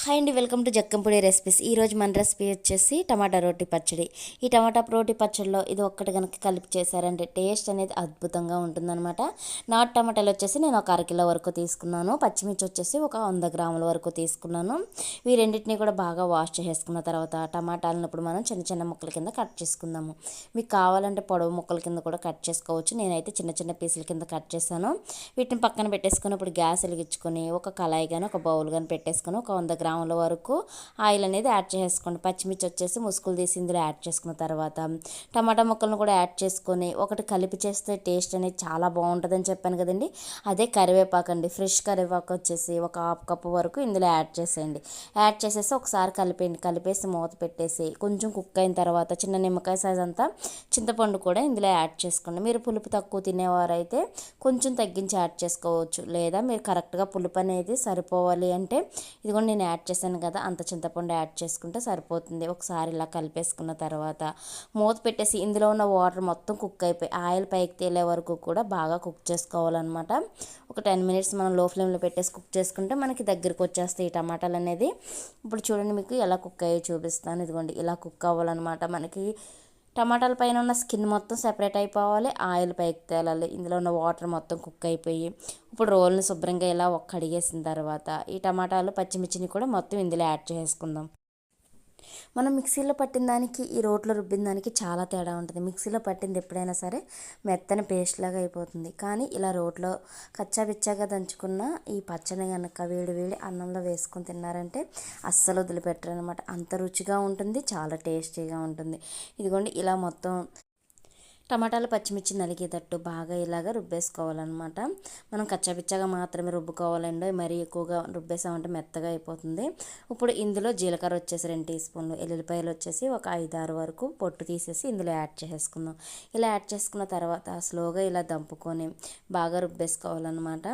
Hi అండి, welcome to Jakkampudi recipes. ఈరోజు మన రెసిపీ వచ్చేసి టమాటా రోటి పచ్చడి. ఈ టమాటా రోటి పచ్చడిలో ఇది ఒక్కటి కనుక కలిపి చేశారంటే టేస్ట్ అనేది అద్భుతంగా ఉంటుందన్నమాట. నాటు టమాటాలు వచ్చేసి నేను ఒక అరకిలో వరకు తీసుకున్నాను. పచ్చిమిర్చి వచ్చేసి ఒక 100 గ్రాముల వరకు తీసుకున్నాను. ఈ రెండింటిని కూడా బాగా వాష్ చేసుకున్న తర్వాత టమాటాలను ఇప్పుడు మనం చిన్న చిన్న ముక్కల కింద కట్ చేసుకుందాము. మీకు కావాలంటే పొడవు ముక్కల కింద కూడా కట్ చేసుకోవచ్చు. నేనైతే చిన్న చిన్న పీసుల కింద కట్ చేశాను. వీటిని పక్కన పెట్టేసుకొని ఇప్పుడు గ్యాస్ వెలిగించుకొని ఒక కళాయి కానీ ఒక బౌల్ కానీ పెట్టేసుకొని ఒక 100 గ్రాముల వరకు ఆయిల్ అనేది యాడ్ చేసుకోండి. పచ్చిమిర్చి వచ్చేసి ముసుగులు తీసి ఇందులో యాడ్ చేసుకున్న తర్వాత టమాటా ముక్కలను కూడా యాడ్ చేసుకొని ఒకటి కలిపి చేస్తే టేస్ట్ అనేది చాలా బాగుంటుందని చెప్పాను కదండి. అదే కరివేపాకు అండి. ఫ్రెష్ కరివేపాకు వచ్చేసి ఒక హాఫ్ కప్పు వరకు ఇందులో యాడ్ చేసేయండి. యాడ్ చేసేసి ఒకసారి కలిపేయండి. కలిపేసి మూత పెట్టేసి కొంచెం కుక్ అయిన తర్వాత చిన్న నిమ్మకాయ సైజ్ అంతా చింతపండు కూడా ఇందులో యాడ్ చేసుకోండి. మీరు పులుపు తక్కువ తినేవారైతే కొంచెం తగ్గించి యాడ్ చేసుకోవచ్చు, లేదా మీరు కరెక్ట్గా పులుపు అనేది సరిపోవాలి అంటే ఇదిగోండి నేను యాడ్ చేశాను కదా, అంత చింతపండు యాడ్ చేసుకుంటే సరిపోతుంది. ఒకసారి ఇలా కలిపేసుకున్న తర్వాత మూత పెట్టేసి ఇందులో ఉన్న వాటర్ మొత్తం కుక్ అయిపోయి ఆయిల్ పైకి తేలే వరకు కూడా బాగా కుక్ చేసుకోవాలన్నమాట. ఒక 10 మినిట్స్ మనం లో ఫ్లేమ్లో పెట్టేసి కుక్ చేసుకుంటే మనకి దగ్గరికి వచ్చేస్తాయి ఈ టమాటాలు అనేది. ఇప్పుడు చూడండి, మీకు ఎలా కుక్ అయ్యో చూపిస్తాను. ఇదిగోండి ఇలా కుక్ అవ్వాలన్నమాట. మనకి టమాటాల పైన ఉన్న స్కిన్ మొత్తం సెపరేట్ అయిపోవాలి, ఆయిల్ పైకి తేలాలి, ఇందులో ఉన్న వాటర్ మొత్తం కుక్ అయిపోయి ఇప్పుడు రోల్ని శుభ్రంగా ఇలా కడిగేసిన తర్వాత ఈ టమాటాలు పచ్చిమిర్చిని కూడా మొత్తం ఇందులో యాడ్ చేసుకుందాం. మనం మిక్సీలో పట్టిన దానికి ఈ రోట్లో రుబ్బిన దానికి చాలా తేడా ఉంటుంది. మిక్సీలో పట్టింది ఎప్పుడైనా సరే మెత్తని పేస్ట్ లాగా అయిపోతుంది. కానీ ఇలా రోట్లో కచ్చాపిచ్చాగా దంచుకున్న ఈ పచ్చడి కనుక వేడి వేడి అన్నంలో వేసుకొని తిన్నారంటే అస్సలు వదిలిపెట్టరు అనమాట. అంత రుచిగా ఉంటుంది, చాలా టేస్టీగా ఉంటుంది. ఇదిగోండి ఇలా మొత్తం టమాటాలు పచ్చిమిర్చి నలిగేటట్టు బాగా ఇలాగ రుబ్బేసుకోవాలన్నమాట. మనం కచ్చాపిచ్చాగా మాత్రమే రుబ్బుకోవాలండి, మరీ ఎక్కువగా రుబ్బేసామంటే మెత్తగా అయిపోతుంది. ఇప్పుడు ఇందులో జీలకర్ర వచ్చేసి 2 టీ స్పూన్లు, ఎల్లుల్లిపాయలు వచ్చేసి ఒక 5-6 వరకు పొట్టు తీసేసి ఇందులో యాడ్ చేసుకుందాం. ఇలా యాడ్ చేసుకున్న తర్వాత స్లోగా ఇలా దంపుకొని బాగా రుబ్బేసుకోవాలన్నమాట.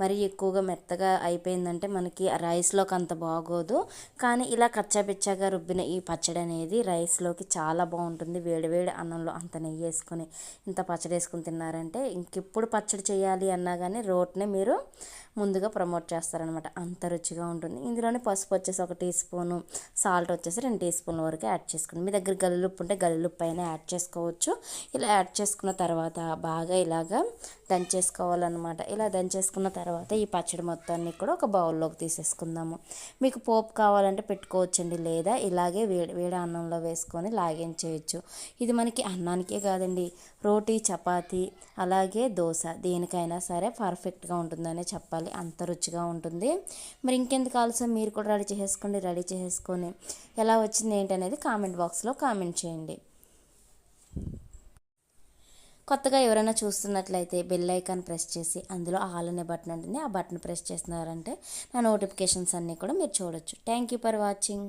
మరీ ఎక్కువగా మెత్తగా అయిపోయిందంటే మనకి రైస్లోకి అంత బాగోదు. కానీ ఇలా కచ్చాపిచ్చాగా రుబ్బిన ఈ పచ్చడి అనేది రైస్లోకి చాలా బాగుంటుంది. వేడివేడి అన్నంలో అంత నెయ్యి వేసుకొని ఇంత పచ్చడి వేసుకుని తిన్నారంటే ఇంకెప్పుడు పచ్చడి చేయాలి అన్నా కానీ రోట్ని మీరు ముందుగా ప్రమోట్ చేస్తారనమాట. అంత రుచిగా ఉంటుంది. ఇందులోనే పసుపు వచ్చేసి 1 టీ స్పూను, సాల్ట్ వచ్చేసి 2 టీ స్పూన్ల వరకు యాడ్ చేసుకోండి. మీ దగ్గర గల్లుప్పు ఉంటే గల్లుప్పు అయినా యాడ్ చేసుకోవచ్చు. ఇలా యాడ్ చేసుకున్న తర్వాత బాగా ఇలాగా దంచేసుకోవాలన్నమాట. ఇలా దంచేసుకున్న తర్వాత ఈ పచ్చడి మొత్తాన్ని కూడా ఒక బౌల్లోకి తీసేసుకుందాము. మీకు పోపు కావాలంటే పెట్టుకోవచ్చండి, లేదా ఇలాగే వేడి అన్నంలో వేసుకొని లాగించేయచ్చు. ఇది మనకి అన్నానికే కాదండి, రోటీ, చపాతీ, అలాగే దోశ దేనికైనా సరే పర్ఫెక్ట్గా ఉంటుందనే చెప్పాలి. అంత రుచిగా ఉంటుంది. మరి ఇంకెందుకు ఆలస్యం, మీరు కూడా రెడీ చేసేసుకోండి. రెడీ చేసుకొని ఎలా వచ్చింది ఏంటి అనేది కామెంట్ బాక్స్లో కామెంట్ చేయండి. కొత్తగా ఎవరైనా చూస్తున్నట్లయితే బెల్ ఐకాన్ ప్రెస్ చేసి అందులో ఆల్ అనే బటన్ ఉంటుంది, ఆ బటన్ ప్రెస్ చేస్తున్నారంటే నా నోటిఫికేషన్స్ అన్నీ కూడా మీరు చూడొచ్చు. Thank you for watching.